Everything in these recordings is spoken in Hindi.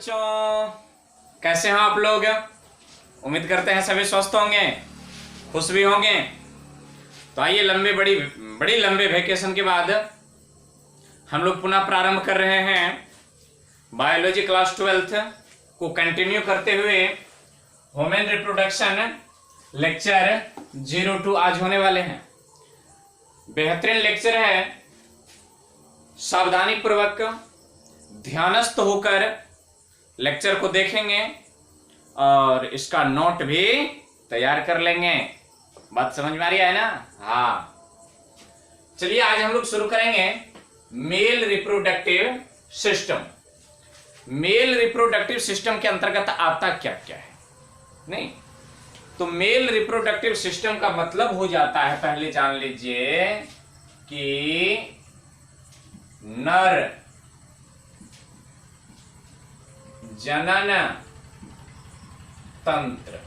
बच्चों, कैसे हैं आप लोग। उम्मीद करते हैं सभी स्वस्थ होंगे, खुश भी होंगे। तो आइए बड़ी लंबे वैकेशन के बाद हम लोग पुनः प्रारंभ कर रहे हैं बायोलॉजी क्लास 12 को कंटिन्यू करते हुए ह्यूमन रिप्रोडक्शन लेक्चर 02 आज होने वाले हैं। बेहतरीन लेक्चर है, सावधानी पूर्वक ध्यानस्थ होकर लेक्चर को देखेंगे और इसका नोट भी तैयार कर लेंगे। बात समझ में आ रही है ना? हाँ, चलिए आज हम लोग शुरू करेंगे male reproductive system. Male reproductive system के अंतर्गत आता क्या क्या है? नहीं तो मेल रिप्रोडक्टिव सिस्टम का मतलब हो जाता है, पहले जान लीजिए कि नर जनन तंत्र।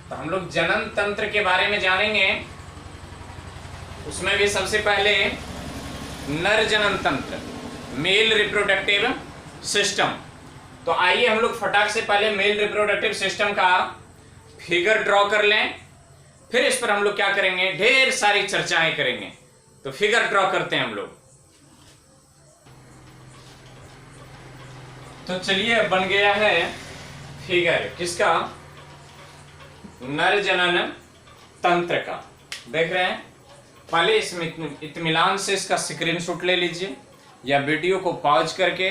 तो हम लोग जनन तंत्र के बारे में जानेंगे। उसमें भी सबसे पहले नर जनन तंत्र, मेल रिप्रोडक्टिव सिस्टम। तो आइए हम लोग फटाक से पहले मेल रिप्रोडक्टिव सिस्टम का फिगर ड्रॉ कर लें, फिर इस पर हम लोग क्या करेंगे, ढेर सारी चर्चाएं करेंगे। तो फिगर ड्रॉ करते हैं हम लोग। तो चलिए बन गया है फिगर किसका, नर जनन तंत्र का। देख रहे हैं, पहले इसमें इत्मीनान से इसका स्क्रीनशॉट ले लीजिए या वीडियो को पॉज करके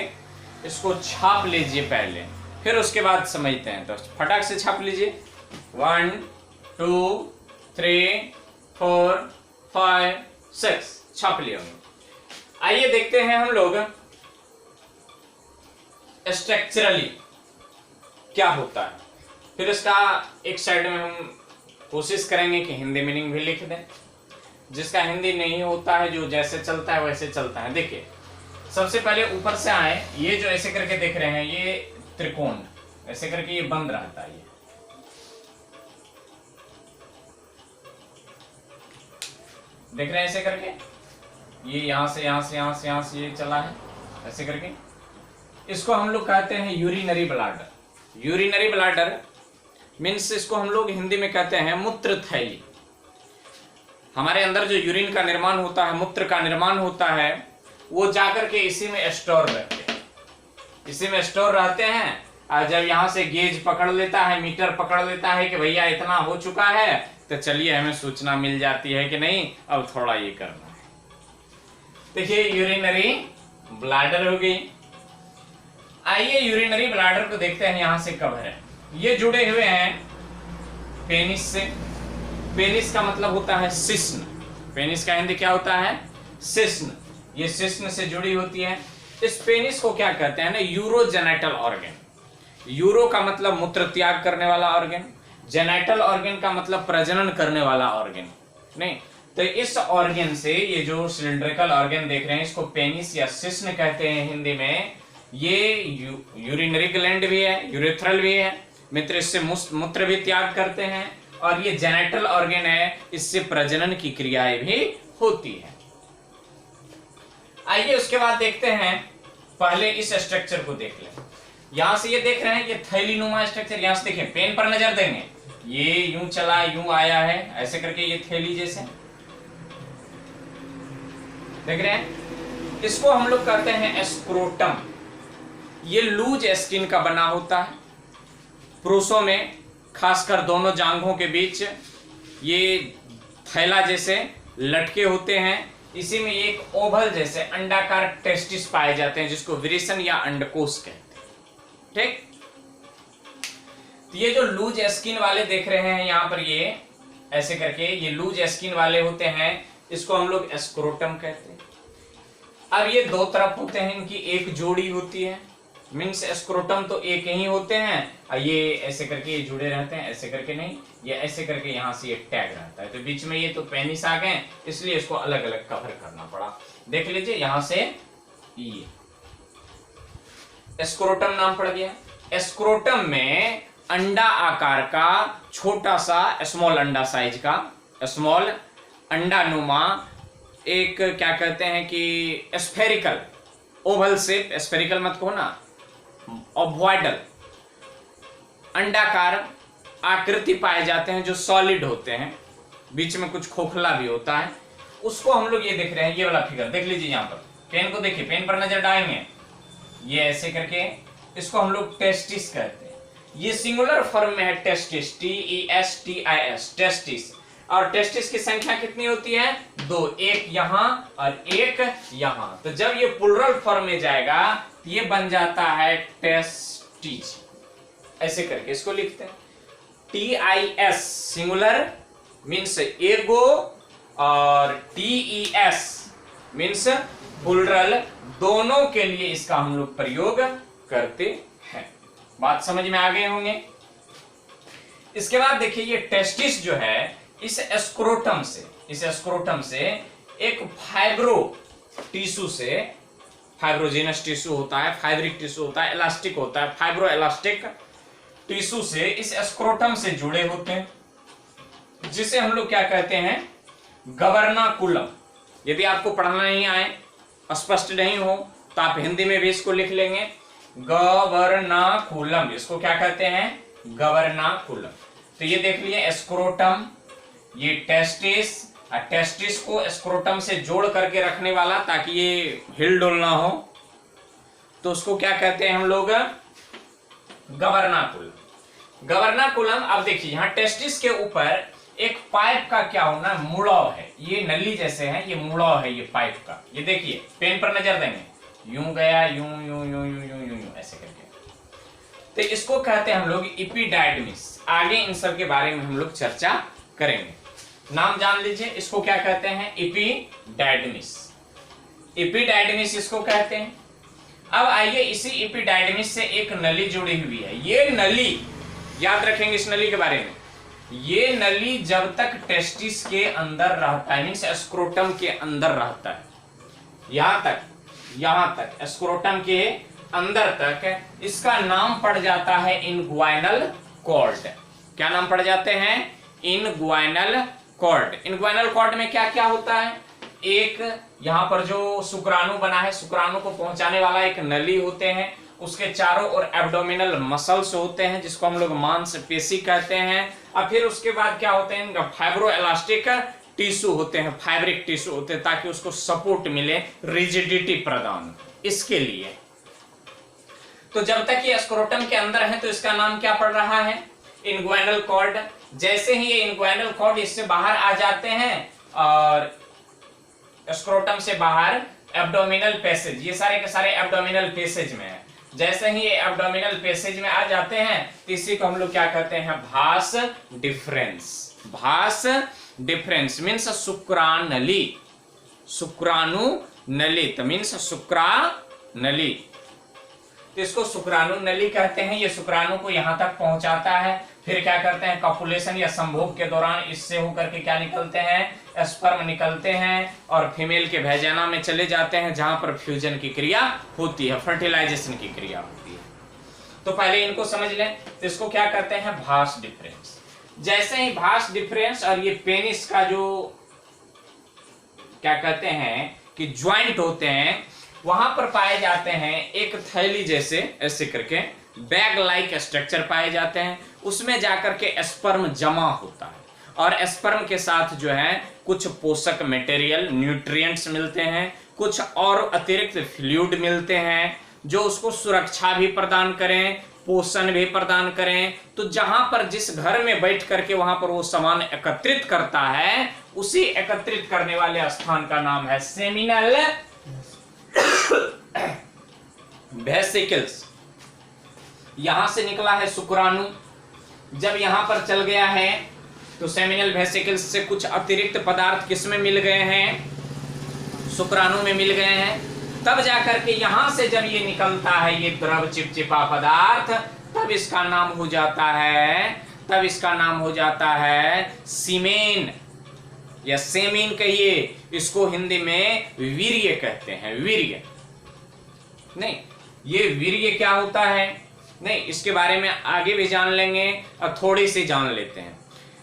इसको छाप लीजिए पहले, फिर उसके बाद समझते हैं। तो फटाक से छाप लीजिए। 1 2 3 4 5 6 छाप लिया। आइए देखते हैं हम लोग स्ट्रक्चरली क्या होता है। फिर इसका एक साइड में हम कोशिश करेंगे कि हिंदी मीनिंग भी लिख दें। जिसका हिंदी नहीं होता है, जो जैसे चलता है वैसे चलता है। देखिए, सबसे पहले ऊपर से आए, ये जो ऐसे करके देख रहे हैं, ये त्रिकोण ऐसे करके ये बंद रहता है। ये देख रहे हैं ऐसे करके, ये यहां से यहां से यहां से यहां से ये चला है ऐसे करके। इसको हम लोग कहते हैं urinary bladder. Urinary bladder means इसको हम लोग हिंदी में कहते हैं मूत्र थैली। हमारे अंदर जो यूरिन का निर्माण होता है, मूत्र का निर्माण होता है, वो जाकर के इसी में स्टोर रहते हैं। इसी में स्टोर रहते हैं। और जब यहाँ से गेज पकड़ लेता है, मीटर पकड़ लेता है कि भैया इतना हो चुका है, तो चलिए हमें सूचना मिल जाती है कि नहीं अब थोड़ा ये करना है। देखिए यूरिनरी ब्लैडर हो गई। आइए यूरिनरी ब्लैडर को देखते हैं यहाँ से कब है। ये जुड़े हुए हैं पेनिस से। पेनिस का मतलब होता है शिश्न। पेनिस का हिंदी क्या होता है? शिश्न। ये शिश्न से जुड़ी होती है। इस पेनिस को क्या कहते हैं ना, यूरोजेनेटल ऑर्गन। यूरो का मतलब मूत्र त्याग करने वाला ऑर्गन, जेनेटल ऑर्गन का मतलब प्रजनन करने वाला ऑर्गन। नहीं तो इस ऑर्गन से, ये जो सिलिंड्रिकल ऑर्गन देख रहे हैं, इसको पेनिस या शिश्न कहते हैं हिंदी में। ये यूरिनरी ग्लैंड भी है, यूरेथ्रल भी है, मित्र इससे मूत्र भी त्याग करते हैं। और ये जेनेटल ऑर्गन है, इससे प्रजनन की क्रियाएं भी होती है। आइए उसके बाद देखते हैं, पहले इस स्ट्रक्चर को देख लें। यहां से ये देख रहे हैं, ये थैलीनुमा स्ट्रक्चर। यहां से देखें, पेन पर नजर देंगे, ये यूं चला यूं आया है ऐसे करके, ये थैली जैसे देख रहे हैं। इसको हम लोग कहते हैं स्क्रोटम। ये लूज स्किन का बना होता है। पुरुषों में खासकर दोनों जांघों के बीच ये थैला जैसे लटके होते हैं। इसी में एक ओवल जैसे अंडाकार टेस्टिस पाए जाते हैं, जिसको विरेचन या अंडकोश कहते हैं। ठीक, तो ये जो लूज स्किन वाले देख रहे हैं यहाँ पर, ये ऐसे करके ये लूज स्किन वाले होते हैं, इसको हम लोग स्क्रोटम कहते हैं। अब ये दो तरफ होते हैं, इनकी एक जोड़ी होती है। मीन्स स्क्रोटम तो एक ही होते हैं, और ये ऐसे करके ये जुड़े रहते हैं, ऐसे करके नहीं, ये ऐसे करके यहाँ से ये टैग रहता है। तो बीच में ये तो पेनिस आ गए, इसलिए इसको अलग अलग कवर करना पड़ा। देख लीजिए यहाँ से ये स्क्रोटम नाम पड़ गया। स्क्रोटम में अंडा आकार का छोटा सा, स्मॉल अंडा साइज का, स्मॉल अंडानुमा एक क्या कहते हैं कि स्फेरिकल ओवल शेप, स्फेरिकल मत कहो ना, ओवॉइडल अंडाकार आकृति पाए जाते हैं जो सॉलिड होते हैं, बीच में कुछ खोखला भी होता है, उसको हम लोग ये देख रहे हैं। ये वाला फिगर देख लीजिए, यहाँ पर पेन को देखिए, पेन पर नजर डालेंगे, ये ऐसे करके इसको हम लोग टेस्टिस कहते हैं। ये सिंगुलर फॉर्म में है टेस्टिस, TESTIS, टेस्टिस। और टेस्टिस की संख्या कितनी होती है? 2, एक यहां और एक यहां। तो जब ये प्लुरल फॉर्म में जाएगा तो ये बन जाता है टेस्टिस, ऐसे करके इसको लिखते हैं। TIS सिंगुलर मीन्स एगो और TES मीन्स प्लुरल, दोनों के लिए इसका हम लोग प्रयोग करते हैं। बात समझ में आ गए होंगे। इसके बाद देखिए ये टेस्टिस जो है, इस स्क्रोटम से एक फाइब्रो टिश्यू से, फाइब्रोजेनस टिश्यू होता है, फाइब्रिक टिश्यू होता है, इलास्टिक होता है, फाइब्रो इलास्टिक टिश्यू से इस स्क्रोटम से जुड़े होते हैं, जिसे हम लोग क्या कहते हैं? गवर्नाकुलम। यदि आपको पढ़ना नहीं आए, स्पष्ट नहीं हो, तो आप हिंदी में भी इसको लिख लेंगे, गवर्नाकुलम। इसको क्या कहते हैं? गवर्नाकुलम। तो ये देख लिए स्क्रोटम, ये टेस्टिस, टेस्टिस को स्क्रोटम से जोड़ करके रखने वाला ताकि ये हिल डुल ना हो, तो उसको क्या कहते हैं हम लोग? गवर्नाकुलम। गवर्नाकुलम। अब देखिए यहाँ टेस्टिस के ऊपर एक पाइप का क्या होना? मुड़ाव है, ये नली जैसे है, ये मुड़ाव है ये पाइप का। ये देखिए पेन पर नजर देंगे, यूं गया, यूं यूं यूं यूं यूं यूं यूं ऐसे करके। तो इसको कहते हैं हम लोग एपिडाइडमिस। आगे इन सब के बारे में हम लोग चर्चा करेंगे। नाम जान लीजिए, इसको क्या कहते हैं? एपिडाइडमिस। एपिडाइडमिस इसको कहते हैं। अब आइए, इसी एपिडाइडमिस से एक नली जुड़ी हुई है। ये नली याद रखेंगे, इस नली के बारे में। ये नली जब तक टेस्टिस के अंदर रहता है, मीन्स स्क्रोटम के अंदर रहता है, यहां तक स्क्रोटम के अंदर तक, इसका नाम पड़ जाता है इनग्वाइनल कॉर्ड। क्या नाम पड़ जाते हैं? Inguinal cord. इनग्वाइनल कॉर्ड में क्या क्या होता है? एक यहां पर जो शुक्राणु बना है, शुक्राणु को पहुंचाने वाला एक नली होते हैं, उसके चारों ओर एब्डोमिनल मसल्स होते हैं जिसको हम लोग मांसपेशी कहते हैं। और फिर उसके बाद क्या होते हैं? इनका फाइब्रो इलास्टिक टिश्यू होते हैं, फाइब्रिक टिश्यू होते हैं, ताकि उसको सपोर्ट मिले, रिजिडिटी प्रदान, इसके लिए। तो जब तक ये स्क्रोटम के अंदर है तो इसका नाम क्या पड़ रहा है? Inguinal cord. जैसे ही ये इनग्वाइनल कॉर्ड इससे बाहर आ जाते हैं और स्क्रोटम से बाहर एब्डोमिनल पैसेज, ये सारे के सारे एब्डोमिनल पैसेज में है। जैसे ही ये एब्डोमिनल पैसेज में आ जाते हैं तो इसी को हम लोग क्या कहते हैं? भास डिफरेंस। भास डिफरेंस मीन्स शुक्रानली, शुक्राणु नली, तो मीन्स शुक्रानली। तो इसको शुक्राणु नली कहते हैं। ये शुक्राणु को यहां तक पहुंचाता है, फिर क्या करते हैं? कॉपुलेशन या संभोग के दौरान इससे होकर के क्या निकलते हैं? स्पर्म निकलते हैं और फीमेल के वैजाना में चले जाते हैं, जहां पर फ्यूजन की क्रिया होती है, फर्टिलाइजेशन की क्रिया होती है। तो पहले इनको समझ लें। तो इसको क्या कहते हैं? भास डिफरेंस। जैसे ही भास डिफरेंस और ये पेनिस का जो क्या कहते हैं कि ज्वाइंट होते हैं, वहां पर पाए जाते हैं एक थैली जैसे, ऐसे करके बैग लाइक स्ट्रक्चर पाए जाते हैं। उसमें जाकर के स्पर्म जमा होता है और स्पर्म के साथ जो है कुछ पोषक मटेरियल, न्यूट्रिएंट्स मिलते हैं, कुछ और अतिरिक्त फ्लूइड मिलते हैं जो उसको सुरक्षा भी प्रदान करें, पोषण भी प्रदान करें। तो जहां पर जिस घर में बैठ करके वहां पर वो सामान एकत्रित करता है, उसी एकत्रित करने वाले स्थान का नाम है सेमिनल वेसिकल्स। यहां से निकला है शुक्राणु, जब यहां पर चल गया है तो सेमिनल वेसिकल्स से कुछ अतिरिक्त पदार्थ किसमें मिल गए हैं? शुक्राणु में मिल गए हैं। तब जाकर के यहां से जब ये निकलता है ये द्रव चिपचिपा पदार्थ, तब इसका नाम हो जाता है सीमेन या सेमीन कहिए। इसको हिंदी में वीर्य कहते हैं। वीर्य नहीं, ये वीर्य क्या होता है नहीं, इसके बारे में आगे भी जान लेंगे और थोड़ी सी जान लेते हैं।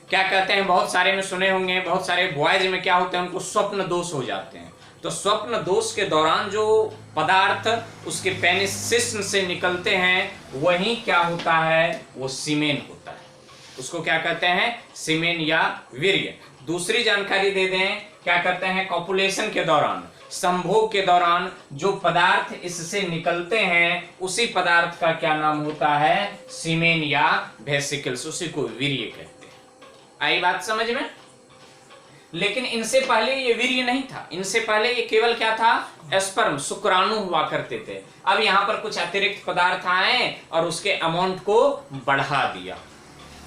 क्या कहते हैं, बहुत सारे में सुने होंगे, बहुत सारे बॉयज में क्या होते हैं, उनको स्वप्न दोष हो जाते हैं। तो स्वप्न दोष के दौरान जो पदार्थ उसके पेनिस शिश्न से निकलते हैं वही क्या होता है, वो सीमेन होता है। उसको क्या कहते हैं, सीमेन या वीर्य। दूसरी जानकारी दे दें, क्या करते हैं, कॉपुलेशन के दौरान, संभोग के दौरान जो पदार्थ इससे निकलते हैं उसी पदार्थ का क्या नाम होता है, सीमेन या वेसिकल्स, उसी को वीर्य कहते हैं। आई बात समझ में? लेकिन इनसे पहले ये वीर्य नहीं था, इनसे पहले ये केवल क्या था, स्पर्म, शुक्राणु हुआ करते थे। अब यहाँ पर कुछ अतिरिक्त पदार्थ आए और उसके अमाउंट को बढ़ा दिया।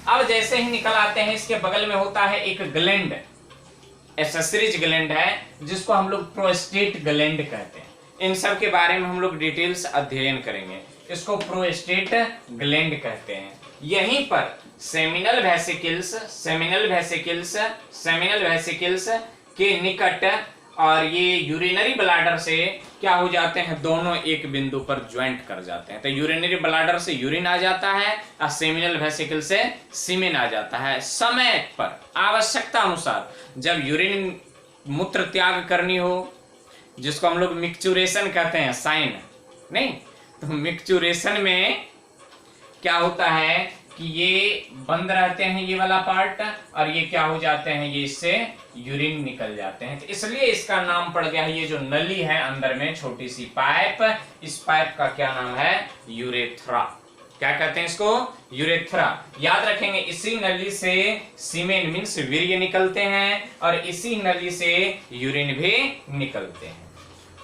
अब जैसे ही निकल आते हैं, इसके बगल में होता है एक ग्लैंड, एक्सेसरीज ग्लैंड है, जिसको हम लोग प्रोस्टेट ग्लैंड कहते हैं। इन सब के बारे में हम लोग डिटेल्स अध्ययन करेंगे। इसको प्रोस्टेट ग्लैंड कहते हैं। यहीं पर सेमिनल वेसिकल्स के निकट और ये यूरिनरी ब्लैडर से क्या हो जाते हैं, दोनों एक बिंदु पर ज्वाइंट कर जाते हैं। तो यूरिनरी ब्लैडर से यूरिन आ जाता है और सेमिनल वेसिकल से सीमेन आ जाता है। समय पर आवश्यकता अनुसार जब यूरिन मूत्र त्याग करनी हो, जिसको हम लोग मिक्चुरेशन कहते हैं, साइन नहीं, तो मिक्चुरेशन में क्या होता है कि ये बंद रहते हैं, ये वाला पार्ट, और ये क्या हो जाते हैं, ये इससे यूरिन निकल जाते हैं। तो इसलिए इसका नाम पड़ गया है, ये जो नली है अंदर में छोटी सी पाइप, इस पाइप का क्या नाम है, यूरेथ्रा। क्या कहते हैं इसको, यूरेथ्रा। याद रखेंगे, इसी नली से सीमेन मीन्स वीर्य निकलते हैं और इसी नली से यूरिन भी निकलते हैं।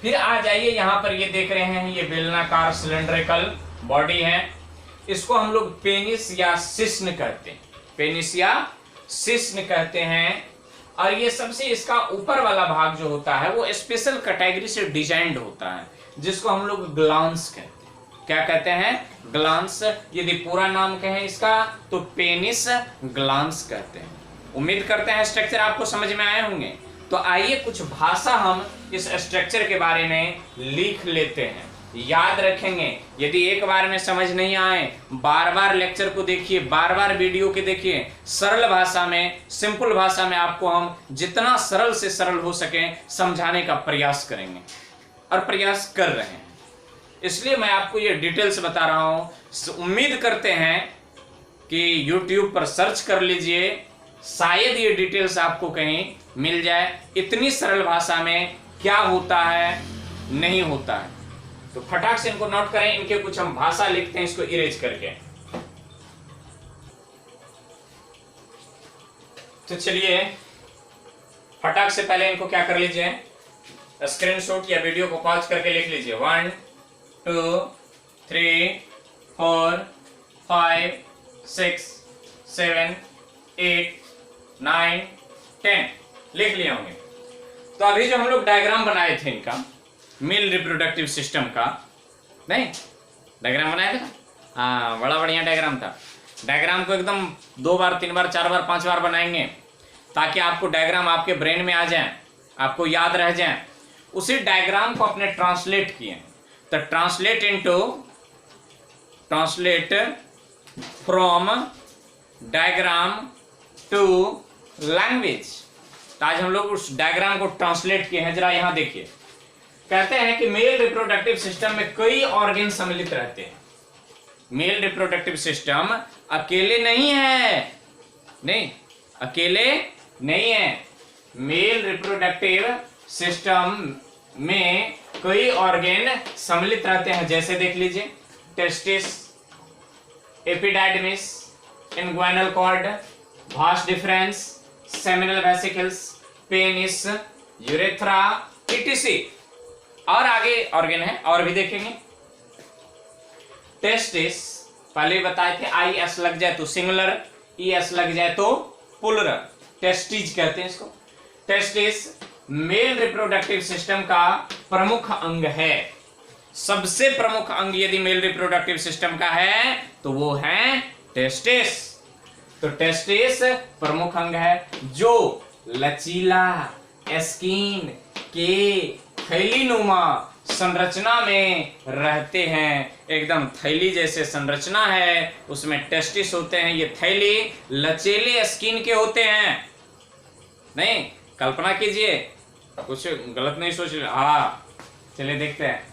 फिर आ जाइए, यहाँ पर ये देख रहे हैं, ये बेलनाकार सिलेंड्रिकल बॉडी है, इसको हम लोग पेनिस या शिश्न कहते हैं, पेनिस या शिश्न कहते हैं। और ये सबसे इसका ऊपर वाला भाग जो होता है वो स्पेशल कैटेगरी से डिजाइंड होता है, जिसको हम लोग ग्लांस कहते हैं। क्या कहते हैं, ग्लांस। यदि पूरा नाम कहें इसका तो पेनिस ग्लांस कहते हैं। उम्मीद करते हैं स्ट्रक्चर आपको समझ में आए होंगे। तो आइए कुछ भाषा हम इस स्ट्रक्चर के बारे में लिख लेते हैं। याद रखेंगे, यदि एक बार में समझ नहीं आए, बार बार लेक्चर को देखिए, बार बार वीडियो के देखिए। सरल भाषा में, सिंपल भाषा में आपको हम जितना सरल से सरल हो सके समझाने का प्रयास करेंगे और प्रयास कर रहे हैं। इसलिए मैं आपको ये डिटेल्स बता रहा हूं। उम्मीद करते हैं कि YouTube पर सर्च कर लीजिए, शायद ये डिटेल्स आपको कहीं मिल जाए। इतनी सरल भाषा में क्या होता है, नहीं होता है। तो फटाक से इनको नोट करें। इनके कुछ हम भाषा लिखते हैं, इसको इरेज करके। तो चलिए फटाक से पहले इनको क्या कर लीजिए, स्क्रीनशॉट या वीडियो को पॉज करके लिख लीजिए। 1 2 3 4 5 6 7 8 9 10 लिख लिए होंगे। तो अभी जो हम लोग डायग्राम बनाए थे इनका, मेल रिप्रोडक्टिव सिस्टम का, नहीं डायग्राम बनाया था, हाँ बड़ा बढ़िया डायग्राम था। डायग्राम को एकदम 2 बार 3 बार 4 बार 5 बार बनाएंगे ताकि आपको डायग्राम आपके ब्रेन में आ जाए, आपको याद रह जाए। उसी डायग्राम को अपने ट्रांसलेट किए, तो translate from diagram to language. तो आज हम लोग उस डायग्राम को ट्रांसलेट किए हैं। जरा यहां देखिए, कहते हैं कि मेल रिप्रोडक्टिव सिस्टम में कई ऑर्गन सम्मिलित रहते हैं। मेल रिप्रोडक्टिव सिस्टम अकेले नहीं है, नहीं अकेले नहीं है। मेल रिप्रोडक्टिव सिस्टम में कई ऑर्गन सम्मिलित रहते हैं। जैसे देख लीजिए, testis, epididymis, inguinal cord, vas deferens, seminal vesicles, penis, urethra, etc। और आगे ऑर्गन है और भी देखेंगे। टेस्टिस पहले बताए थे, आई एस लग जाए तो सिंगुलर, ई एस लग जाए तो प्लुरल, टेस्टिज कहते हैं इसको। टेस्टिस मेल रिप्रोडक्टिव सिस्टम का प्रमुख अंग है। सबसे प्रमुख अंग यदि मेल रिप्रोडक्टिव सिस्टम का है तो वो है टेस्टिस। तो टेस्टिस प्रमुख अंग है जो लचीला स्किन के थैलीनुमा संरचना में रहते हैं। एकदम थैली जैसे संरचना है, उसमें टेस्टिस होते हैं। ये थैली लचीले स्किन के होते हैं। नहीं, कल्पना कीजिए कुछ गलत नहीं सोच रहे? हाँ चलिए देखते हैं,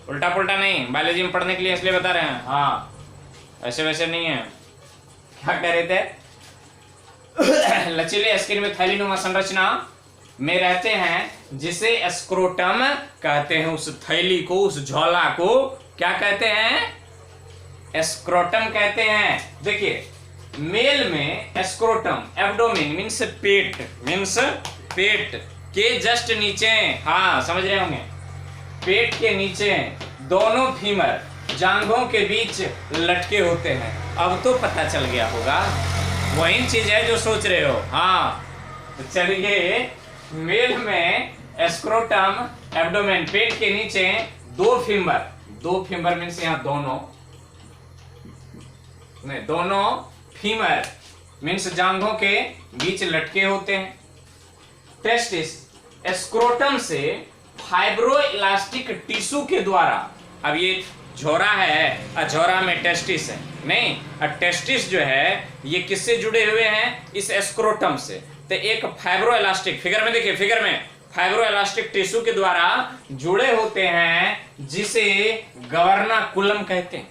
उल्टा पुल्टा नहीं, बायोलॉजी में पढ़ने के लिए इसलिए बता रहे हैं। हाँ ऐसे वैसे नहीं है। क्या कह रहे थे? लचीले स्किन में थैलीनुमा संरचना में रहते हैं, जिसे स्क्रोटम कहते हैं। उस थैली को, उस झोला को क्या कहते हैं? स्क्रोटम कहते हैं। देखिए मेल में स्क्रोटम, एब्डोमेन मीन्स पेट, मीन्स पेट के जस्ट नीचे, हाँ समझ रहे होंगे, पेट के नीचे दोनों फीमर जांघों के बीच लटके होते हैं। अब तो पता चल गया होगा, वही चीज है जो सोच रहे हो। हाँ तो चलिए, मेल में स्क्रोटम, एब्डोमेन, पेट के नीचे दो फीमर मीन्स यहाँ दोनों फीमर मीन्स जांघों के बीच लटके होते हैं। टेस्टिस स्क्रोटम से फाइब्रो इलास्टिक टिश्यू के द्वारा, अब ये झोरा है, झोरा में टेस्टिस है नहीं, टेस्टिस जो है ये किससे जुड़े हुए हैं? इस स्क्रोटम से। तो एक फाइब्रो इलास्टिक, फिगर में देखिए, फिगर में फाइब्रो इलास्टिक टिश्यू के द्वारा जुड़े होते हैं, जिसे गवर्नाकुलम कहते हैं।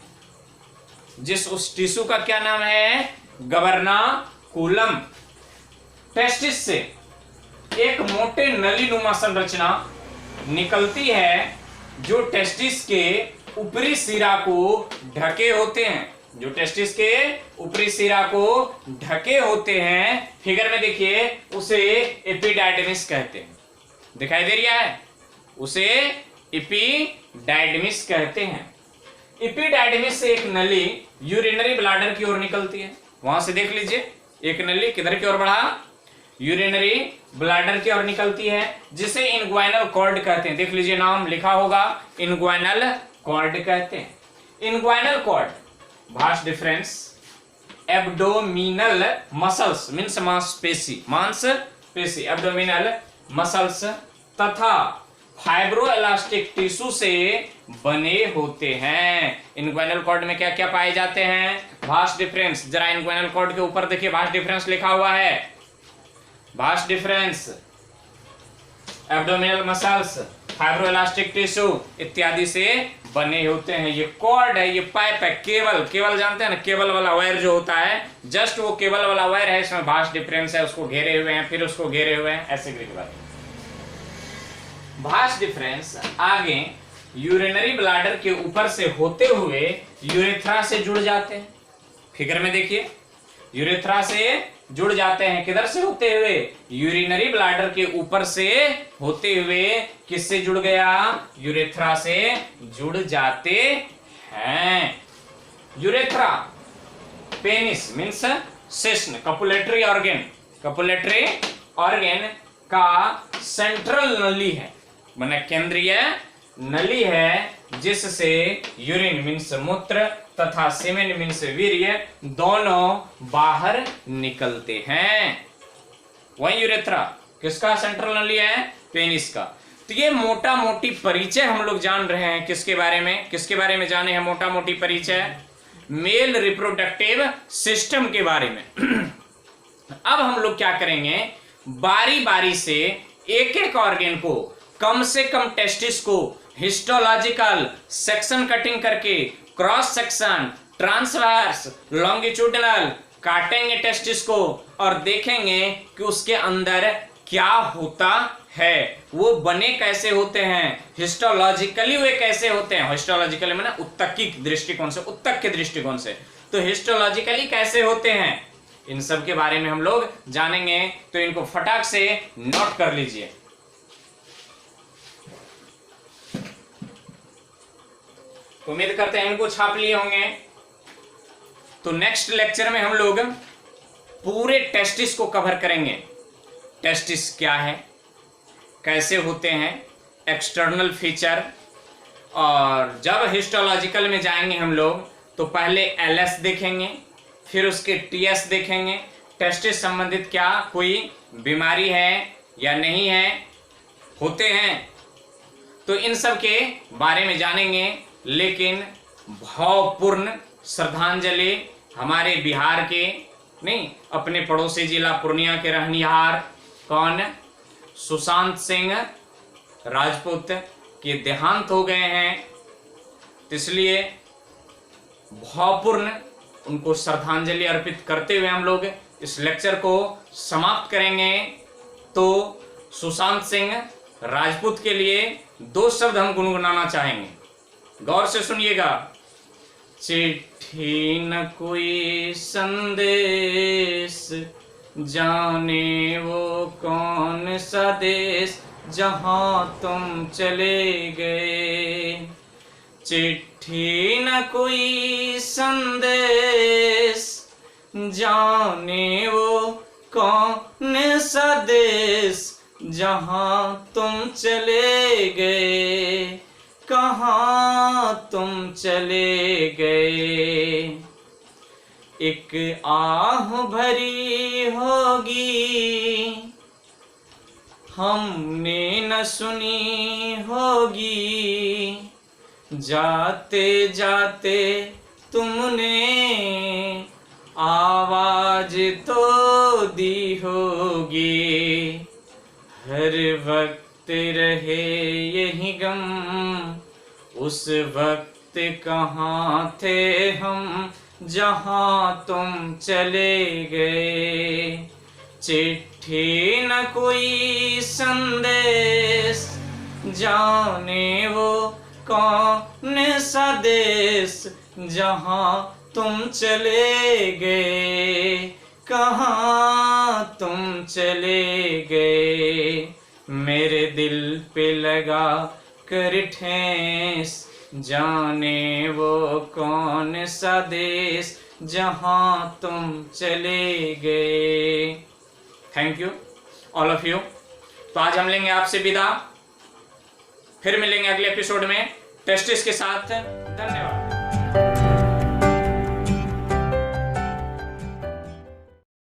जिस उस टिश्यू का क्या नाम है? गवर्नाकुलम। टेस्टिस से एक मोटे नलीनुमा संरचना निकलती है, जो टेस्टिस के ऊपरी सिरा को ढके होते हैं, जो टेस्टिस के ऊपरी सिरा को ढके होते हैं। फिगर में देखिए, उसे एपिडाइडमिस कहते हैं। दिखाई दे रहा है? उसे एपिडाइडमिस कहते हैं। एपिडाइडमिस से एक नली यूरिनरी ब्लैडर की ओर निकलती है। वहां से देख लीजिए, एक नली किधर की ओर बढ़ा? यूरिनरी ब्लैडर की ओर निकलती है, जिसे इनग्वाइनल कॉर्ड कहते हैं। देख लीजिए, नाम लिखा होगा, इनग्वाइनल कॉर्ड कहते हैं। Inguinal cord, vas deferens, abdominal muscles means मांसपेशी, एब्डोमिनल मसल्स तथा फाइब्रो इलास्टिक टिश्यू से बने होते हैं। इनग्वाइनल कॉर्ड में क्या क्या पाए जाते हैं? भास्ट डिफरेंस, जरा इनग्वाइनल कॉर्ड के ऊपर देखिए, भास्ट डिफरेंस लिखा हुआ है। Vast deferens, abdominal muscles, fibro elastic tissue इत्यादि से बने होते हैं। ये कॉर्ड है, ये पाइप है, केबल जानते हैं ना, केबल वाला वायर जो होता है, जस्ट वो केबल वाला वायर है, इसमें भास्ट डिफरेंस है, उसको घेरे हुए हैं, फिर उसको घेरे हुए हैं, ऐसे करके बात। भास्ट डिफरेंस आगे यूरिनरी ब्लैडर के ऊपर से होते हुए यूरेथ्रा से जुड़ जाते हैं। फिगर में देखिए, यूरेथ्रा से जुड़ जाते हैं। किधर से होते हुए? यूरिनरी ब्लैडर के ऊपर से होते हुए किससे जुड़ गया? यूरेथ्रा से जुड़ जाते हैं। यूरेथ्रा, पेनिस मीन्स शिश्न, कपुलेटरी ऑर्गन का सेंट्रल नली है, माने केंद्रीय नली है, जिससे यूरिन मीन्स मूत्र तथा सीमेन मीन्स वीर्य दोनों बाहर निकलते हैं। वही यूरेथ्रा किसका सेंट्रल नली है? पेनिस का। तो ये मोटा मोटी परिचय हम लोग जान रहे हैं। किसके बारे में जाने हैं मोटा मोटी परिचय? मेल रिप्रोडक्टिव सिस्टम के बारे में। अब हम लोग क्या करेंगे, बारी बारी से एक एक ऑर्गन को, कम से कम टेस्टिस को हिस्टोलॉजिकल सेक्शन कटिंग करके, क्रॉस सेक्शन, ट्रांसवर्स, लॉन्गिट्यूडिनल काटेंगे टेस्टिस को, और देखेंगे कि उसके अंदर क्या होता है, वो बने कैसे होते हैं, हिस्टोलॉजिकली वे कैसे होते हैं। हिस्टोलॉजिकली माने उत्तकिक दृष्टिकोण से, उत्तक के दृष्टिकोण से, तो हिस्टोलॉजिकली कैसे होते हैं, इन सब के बारे में हम लोग जानेंगे। तो इनको फटाक से नोट कर लीजिए। उम्मीद करते हैं इनको छाप लिए होंगे। तो नेक्स्ट लेक्चर में हम लोग पूरे टेस्टिस को कवर करेंगे। टेस्टिस क्या है, कैसे होते हैं, एक्सटर्नल फीचर, और जब हिस्टोलॉजिकल में जाएंगे हम लोग तो पहले एलएस देखेंगे, फिर उसके टीएस देखेंगे। टेस्टिस संबंधित क्या कोई बीमारी है या नहीं है, होते हैं, तो इन सब के बारे में जानेंगे। लेकिन भावपूर्ण श्रद्धांजलि हमारे बिहार के नहीं, अपने पड़ोसी जिला पूर्णिया के रहनिहार कौन, सुशांत सिंह राजपूत के देहांत हो गए हैं, इसलिए भावपूर्ण उनको श्रद्धांजलि अर्पित करते हुए हम लोग इस लेक्चर को समाप्त करेंगे। तो सुशांत सिंह राजपूत के लिए 2 शब्द हम गुनगुनाना चाहेंगे, गौर से सुनिएगा। चिट्ठी न कोई संदेश, जाने वो कौन सा देश, जहां तुम चले गए। चिट्ठी न कोई संदेश, जाने वो कौन सा देश, जहां तुम चले गए, कहाँ तुम चले गए। एक आह भरी होगी हमने न सुनी होगी, जाते जाते तुमने आवाज तो दी होगी। हर वक्त रहे यही गम, उस वक्त कहाँ थे हम, जहाँ तुम चले गए। चिट्ठी न कोई संदेश, जाने वो कौन सा देश, जहाँ तुम चले गए, कहाँ तुम चले गए। मेरे दिल पे लगा कर ठेस, जाने वो कौन सा देश, जहाँ तुम चले गए। Thank you all of you. तो आज हम लेंगे आपसे विदा, फिर मिलेंगे अगले एपिसोड में टेस्टिस के साथ। धन्यवाद।